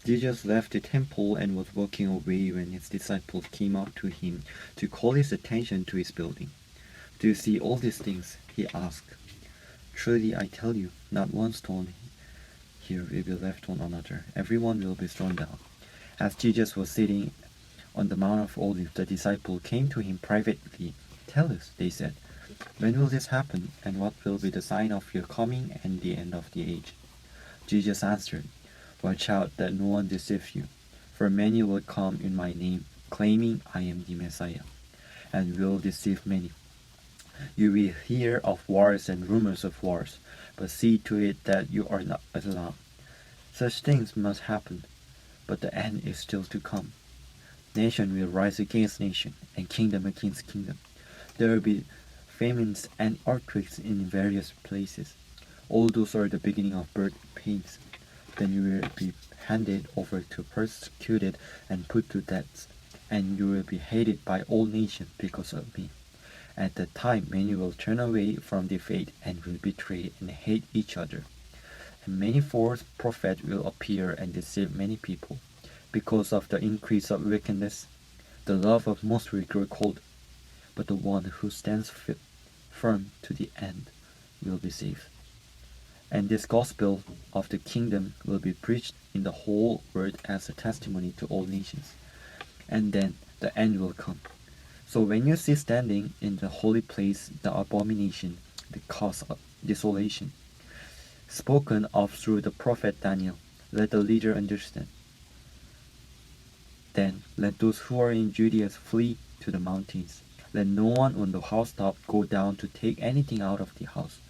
Jesus left the temple and was walking away when his disciples came up to him to call his attention to his building. "Do you see all these things?" he asked. "Truly I tell you, not one stone here will be left on another. Everyone will be thrown down." As Jesus was sitting on the Mount of Olives, the disciples came to him privately. "Tell us," they said, "when will this happen, and what will be the sign of your coming and the end of the age?" Jesus answered, "Watch out that no one deceive you, for many will come in my name, claiming I am the Messiah, and will deceive many. You will hear of wars and rumors of wars, but see to it that you are not alarmed. Such things must happen, but the end is still to come. Nation will rise against nation, and kingdom against kingdom. There will be famines and earthquakes in various places. All those are the beginning of birth pains. Then you will be handed over to persecuted and put to death, and you will be hated by all nations because of me. At that time many will turn away from the faith and will betray and hate each other. And many false prophets will appear and deceive many people. Because of the increase of wickedness, the love of most will grow cold, but the one who stands firm to the end will be saved. And this gospel of the kingdom will be preached in the whole world as a testimony to all nations. And then the end will come. So when you see standing in the holy place the abomination, the cause of desolation, spoken of through the prophet Daniel, let the leader understand. Then let those who are in Judea flee to the mountains. Let no one on the housetop go down to take anything out of the house.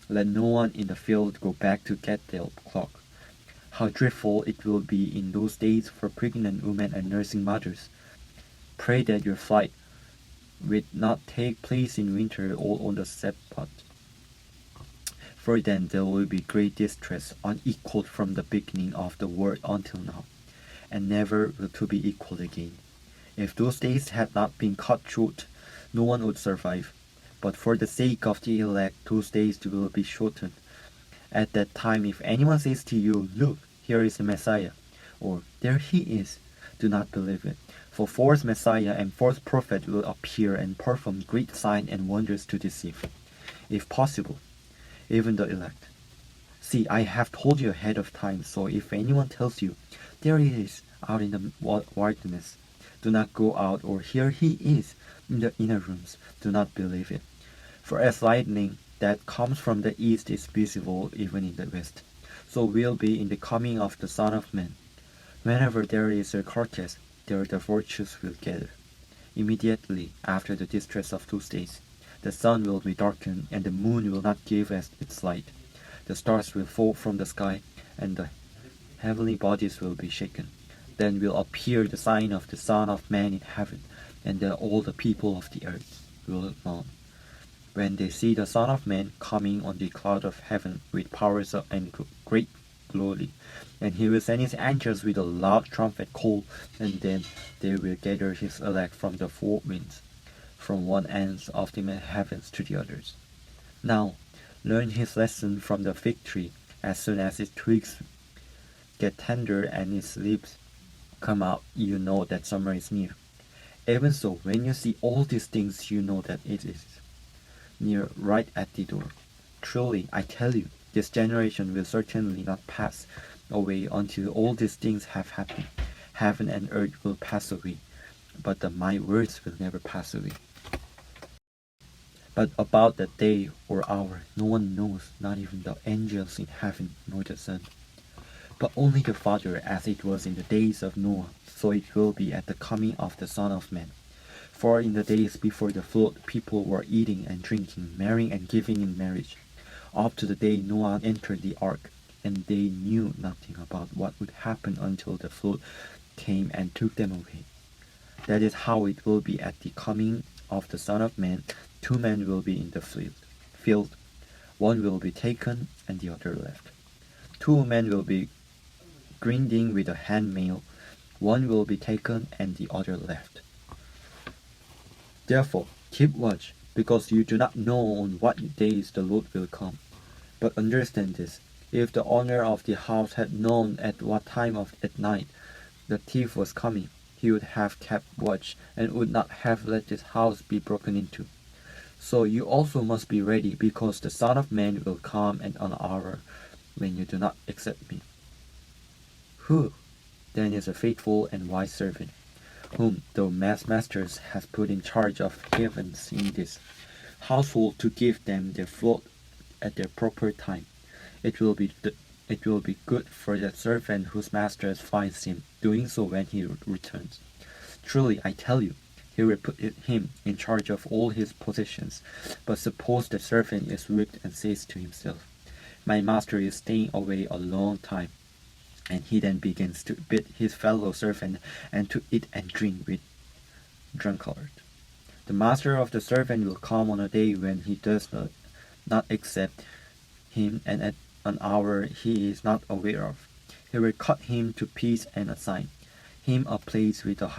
Let no one in the field go back to get their cloak. How dreadful it will be in those days for pregnant women and nursing mothers. Pray that your flight will not take place in winter or on the Sabbath. For then there will be great distress, unequaled from the beginning of the world until now, and never to be equaled again. If those days had not been cut short, no one would survive. But for the sake of the elect, those days will be shortened. At that time, if anyone says to you, "Look, here is the Messiah," or "There he is," do not believe it. For false Messiah and false prophet will appear and perform great signs and wonders to deceive, if possible, even the elect. See, I have told you ahead of time, so if anyone tells you, "There he is," out in the wilderness, do not go out, or "Here he is," in the inner rooms, do not believe it. For as lightning that comes from the east is visible even in the west, so will be in the coming of the Son of Man. Whenever there is a carcass, there the vultures will gather. Immediately after the distress of those days, the sun will be darkened, and the moon will not give us its light. The stars will fall from the sky, and the heavenly bodies will be shaken. Then will appear the sign of the Son of Man in heaven, and then all the people of the earth will mourn, when they see the Son of Man coming on the cloud of heaven with powers and great glory. And he will send his angels with a loud trumpet call, and then they will gather his elect from the four winds, from one end of the heavens to the others. Now, learn his lesson from the fig tree. As soon as its twigs get tender and its leaves come out, you know that summer is near. Even so, when you see all these things, you know that it is near, right at the door. Truly, I tell you, this generation will certainly not pass away until all these things have happened. Heaven and earth will pass away, but my words will never pass away. But about that day or hour no one knows, not even the angels in heaven nor the Son, but only the Father. As it was in the days of Noah, so it will be at the coming of the Son of Man. For in the days before the flood, people were eating and drinking, marrying and giving in marriage, up to the day Noah entered the ark, and they knew nothing about what would happen until the flood came and took them away. That is how it will be at the coming of the Son of Man. 2 men will be in the field. One will be taken and the other left. 2 men will be grinding with a handmill. One will be taken and the other left. Therefore, keep watch, because you do not know on what days the Lord will come. But understand this, If the owner of the house had known at what time of at night the thief was coming, he would have kept watch and would not have let his house be broken into. So you also must be ready, because the Son of Man will come at an hour when you do not expect me. Who, then, is a faithful and wise servant, whom the master has put in charge of heaven's in this household to give them their flock at their proper time? It will be good for that servant whose master finds him doing so when he returns. Truly, I tell you, he will put him in charge of all his possessions. But suppose the servant is wicked and says to himself, "My master is staying away a long time," and he then begins to beat his fellow servant and to eat and drink with drunkards. The master of the servant will come on a day when he does not accept him, and at an hour he is not aware of. He will cut him to pieces and assign him a place with the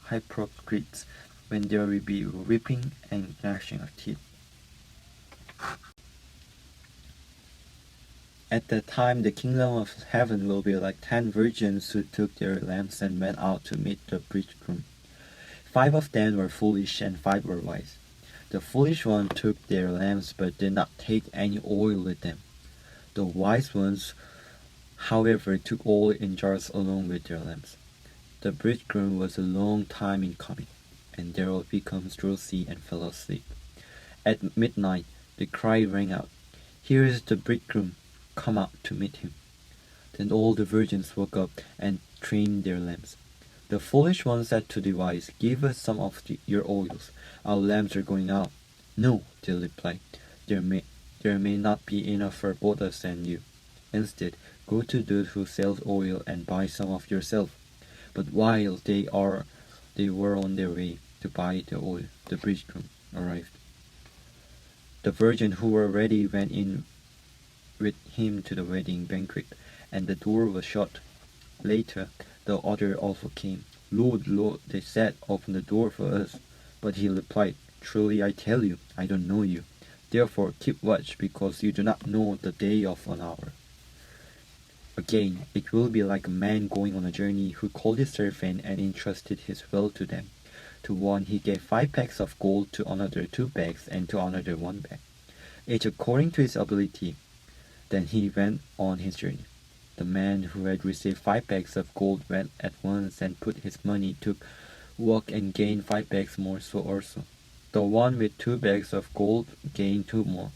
hypocrites, when there will be weeping and gnashing of teeth. At that time the kingdom of heaven will be like 10 virgins who took their lamps and went out to meet the bridegroom. 5 of them were foolish and 5 were wise. The foolish ones took their lamps but did not take any oil with them. The wise ones, however, took oil in jars along with their lamps. The bridegroom was a long time in coming, and they all became drowsy and fell asleep. At midnight the cry rang out, "Here is the bridegroom, come out to meet him." Then all the virgins woke up and trimmed their lamps. The foolish one said to the wise, "Give us some of your oils. Our lamps are going out." "No," they replied, there may not be enough for both us and you. Instead, go to those who sell oil and buy some of yourself." But while they were on their way to buy the oil, the bridegroom arrived. The virgins who were ready went in with him to the wedding banquet, and the door was shut. Later, the others also came. "Lord, Lord," they said, "open the door for us." But he replied, "Truly I tell you, I don't know you. Therefore keep watch, because you do not know the day or an hour." Again, it will be like a man going on a journey, who called his servant and entrusted his wealth to them. To one he gave 5 bags of gold, to another 2 bags, and to another 1 bag, each according to his ability. Then he went on his journey. The man who had received 5 bags of gold went at once and put his money to work and gained 5 bags more. So also the one with 2 bags of gold gained 2 more.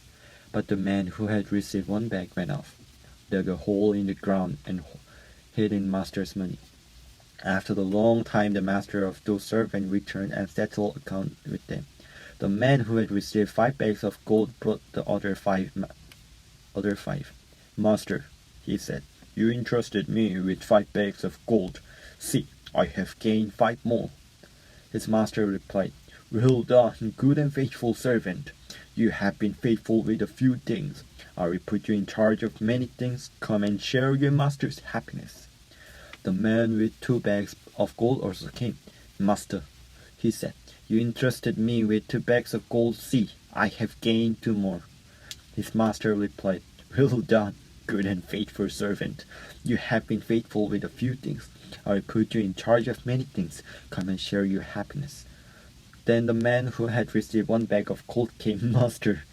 But the man who had received 1 bag went off, dug a hole in the ground, and hid in master's money. After a long time the master of those servants returned and settled account with them. The man who had received 5 bags of gold brought the other five. "Master," he said, "you entrusted me with 5 bags of gold. See, I have gained 5 more." His master replied, "Well done, good and faithful servant. You have been faithful with a few things. I will put you in charge of many things. Come and share your master's happiness." The man with 2 bags of gold also came. "Master," he said, "you entrusted me with 2 bags of gold. See, I have gained 2 more." His master replied, "Well done, good and faithful servant. You have been faithful with a few things. I will put you in charge of many things. Come and share your happiness." Then the man who had received 1 bag of gold came. "Master,"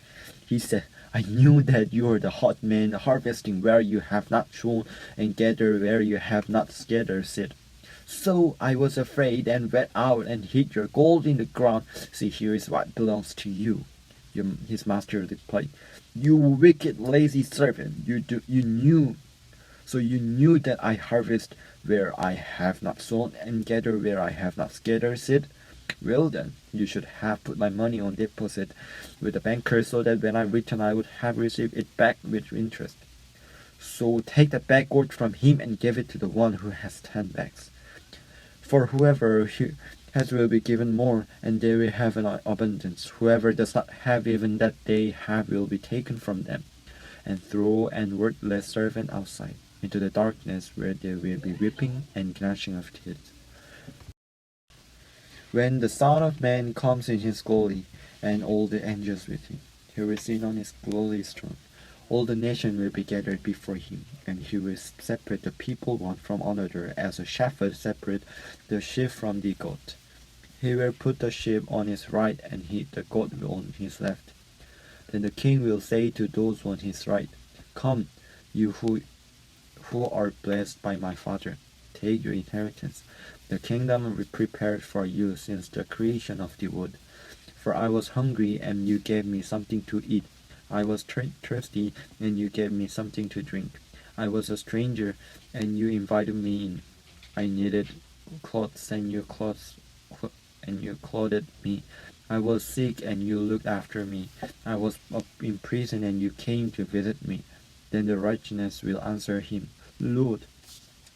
he said, "I knew that you are the hard man, harvesting where you have not sown and gather where you have not scattered seed. So I was afraid and went out and hid your gold in the ground. See, here is what belongs to you." His master replied, "You wicked, lazy servant, you knew that I harvest where I have not sown and gather where I have not scattered seed. Well then, you should have put my money on deposit with the banker, so that when I return I would have received it back with interest. So take that bag gold from him and give it to the one who has 10 bags. For whoever has will be given more, and they will have an abundance. Whoever does not have, even that they have will be taken from them. And throw an worthless servant outside, into the darkness, where there will be weeping and gnashing of teeth, when the Son of Man comes in his glory, and all the angels with him. He will sit on his glorious throne. All the nations will be gathered before him, and he will separate the people one from another, as a shepherd separates the sheep from the goat. He will put the sheep on his right and the goat on his left. Then the king will say to those on his right, "Come, you who are blessed by my Father, take your inheritance, the kingdom prepared for you since the creation of the world. For I was hungry, and you gave me something to eat. I was thirsty, and you gave me something to drink. I was a stranger, and you invited me in. I needed clothes, and you clothed me. I was sick, and you looked after me. I was in prison, and you came to visit me." Then the righteous will answer him, "Lord,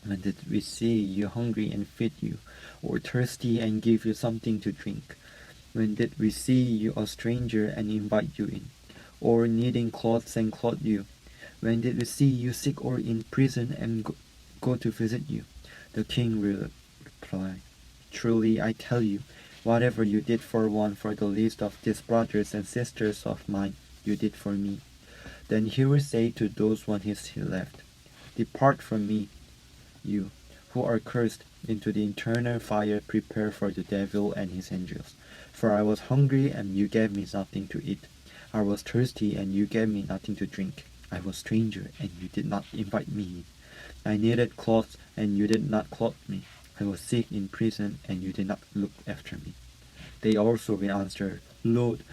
when did we see you hungry and feed you, or thirsty and give you something to drink? When did we see you a stranger and invite you in, or needing clothes and clothe you? When did we see you sick or in prison and go to visit you?" The king will reply, "Truly I tell you, whatever you did for one for the least of these brothers and sisters of mine, you did for me." Then he will say to those on his left, "Depart from me, you who are cursed, into the eternal fire prepared for the devil and his angels. For I was hungry, and you gave me nothing to eat. I was thirsty, and you gave me nothing to drink. I was a stranger, and you did not invite me in. I needed clothes, and you did not clothe me. I was sick in prison, and you did not look after me." They also will answer, "Lord,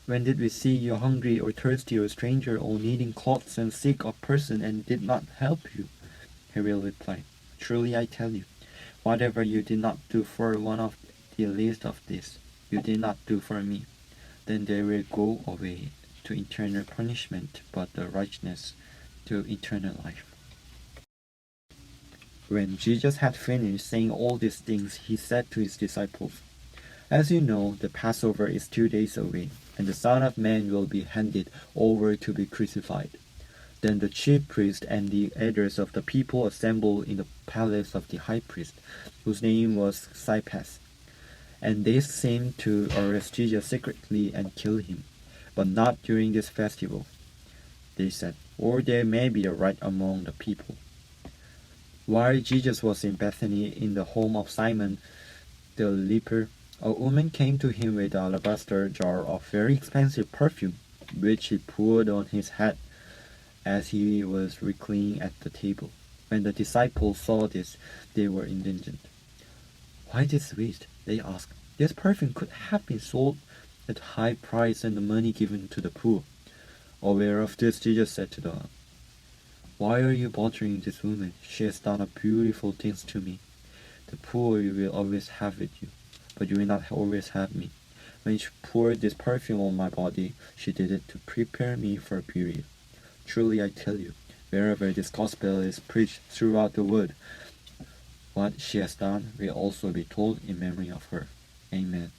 when did we see you hungry or thirsty or a stranger or needing clothes and sick of person and did not help you?" He will reply, "Truly I tell you, whatever you did not do for one of the least of these, you did not do for me." Then they will go away to eternal punishment, but the righteous to eternal life. When Jesus had finished saying all these things, he said to his disciples, "As you know, the Passover is 2 days away, and the Son of Man will be handed over to be crucified." Then the chief priests and the elders of the people assembled in the palace of the high priest, whose name was Caiaphas. And they seemed to arrest Jesus secretly and kill him, but not during this festival, they said, or there may be a riot among the people. While Jesus was in Bethany in the home of Simon the leper, a woman came to him with an alabaster jar of very expensive perfume, which she poured on his head as he was reclining at the table. When the disciples saw this, they were indignant. "Why this waste?" they asked. "This perfume could have been sold at a high price and the money given to the poor." Aware of this, Jesus said to them, "Why are you bothering this woman? She has done beautiful things to me. The poor you will always have with you, but you will not always have me. When she poured this perfume on my body, she did it to prepare me for burial. Truly I tell you, wherever this gospel is preached throughout the world, what she has done will also be told in memory of her." Amen.